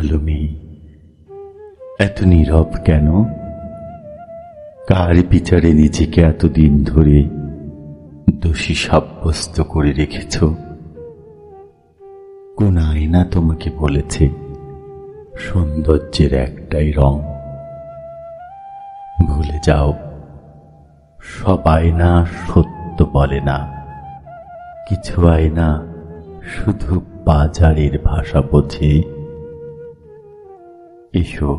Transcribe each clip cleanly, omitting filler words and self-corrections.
হলো মেয়ে, এত নীরব কেন? কার বিচারে নিজেকে এতদিন ধরে দোষী সাব্যস্ত করে রেখেছ? কোন আয়না তোমাকে বলেছে সৌন্দর্যের একটাই রং? ভুলে যাও, সব আয়না সত্য বলে না। কিছু আয়না শুধু বাজারের ভাষা বোঝে। এসো,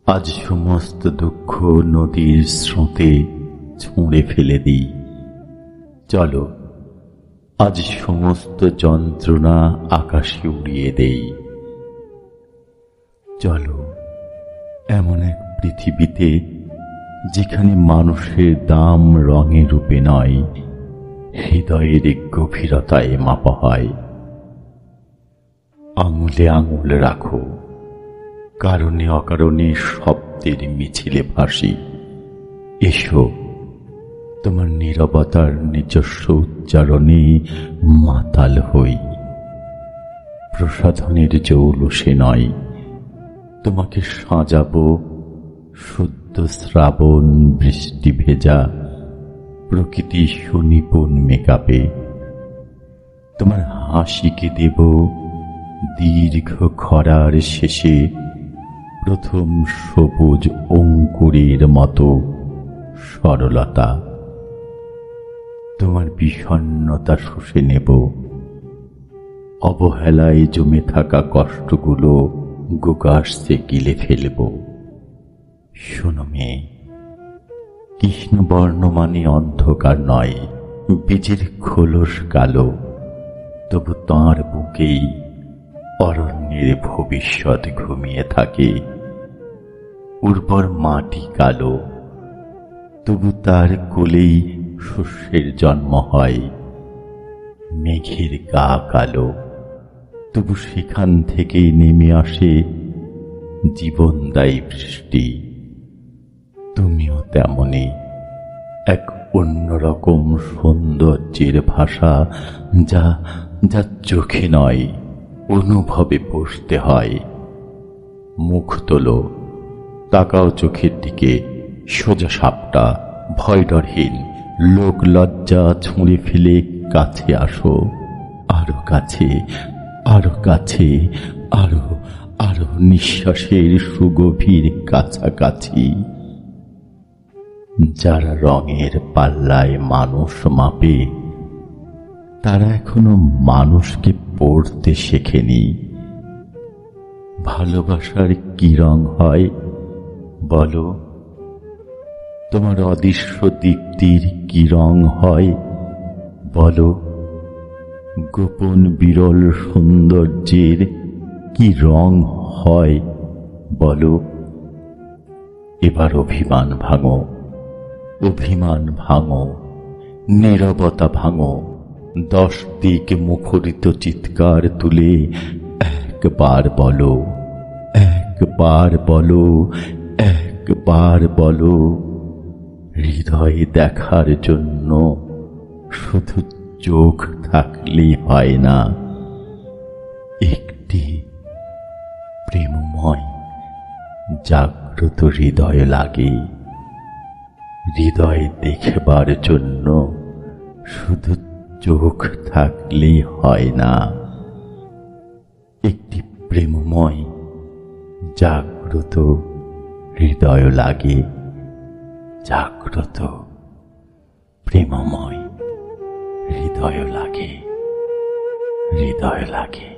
আজ সমস্ত দুঃখ নদীর স্রোতে ছুঁড়ে ফেলে দিই। চলো, আজ সমস্ত যন্ত্রণা আকাশে উড়িয়ে দেই। চলো, এমন এক পৃথিবীতে যেখানে মানুষের দাম রঙে রূপে নয়, হৃদয়ের গভীরতায় মাপা হয়। আঙুলে আঙুল রাখো, কারণে অকারণে শব্দের মিছিলে ভাসি। এসো, তোমার নীরবতার নিজস্ব উচ্চারণে মাতাল হই। প্রসাধনের জৌলুসে নয়, তোমাকে সাজাবো শুদ্ধ শ্রাবণ বৃষ্টি ভেজা প্রকৃতি সুনিপুণ মেকআপে। তোমার হাসিকে দেব দীর্ঘ খরার শেষে প্রথম সবুজ অঙ্কুরের মতো সরলতা। তোমার বিষণ্ণতা শুষে নেব, অবহেলায় জমে থাকা কষ্টগুলো গোগাসে গিলে ফেলব। শোনো মেয়ে, কৃষ্ণবর্ণ মানে অন্ধকার নয়, বীজের খোলস কালো, তবু তাঁর বুকেই অরণ্যের ভবিষ্যৎ ঘুমিয়ে থাকে। উর্বর মাটি কালো, তবু তার কোলেই শস্যের জন্ম হয়। মেঘের গা কালো, তবু সেখান থেকেই নেমে আসে জীবনদায়ী বৃষ্টি। তুমিও তেমনি এক অন্যরকম সৌন্দর্যের ভাষা, যা যা চোখে নয় অনুভবে পড়তে হয়। মুখ তোলো, তাকাও চোখের দিকে, সোজা সাপটা, ভয়ডরহীন, লোক লজ্জা ছুঁড়ে ফেলে কাছে আসো। আরো কাছে, আরো কাছে, আরো আরো নিঃশ্বাসের সুগভীর কাছাকাছি। যারা রঙের পাল্লায় মানুষ মাপে, তারা এখনো মানুষকে পড়তে শেখেনি। ভালোবাসার কি রং হয় বলো? তোমার অদৃশ্য দীপ্তির কি রং হয় বলো? গোপন বিরল সৌন্দর্যের কি রং হয় বলো? এবার অভিমান ভাঙো, অভিমান ভাঙো, নীরবতা ভাঙো। 10 দিক মুখরিত চিৎকার তুলে একবার বলো, একবার বলো, একবার বলো। হৃদয়ে দেখার জন্য শুধু চোখ থাকলেই হয় না, একটি প্রেমময় জাগ্রত হৃদয় লাগে। হৃদয় দেখবার জন্য শুধু চোখ থাকলেই হয় না, একটি প্রেমময় জাগ্রত হৃদয় লাগে। জাগ্রত প্রেমময় হৃদয় লাগে, হৃদয় লাগে।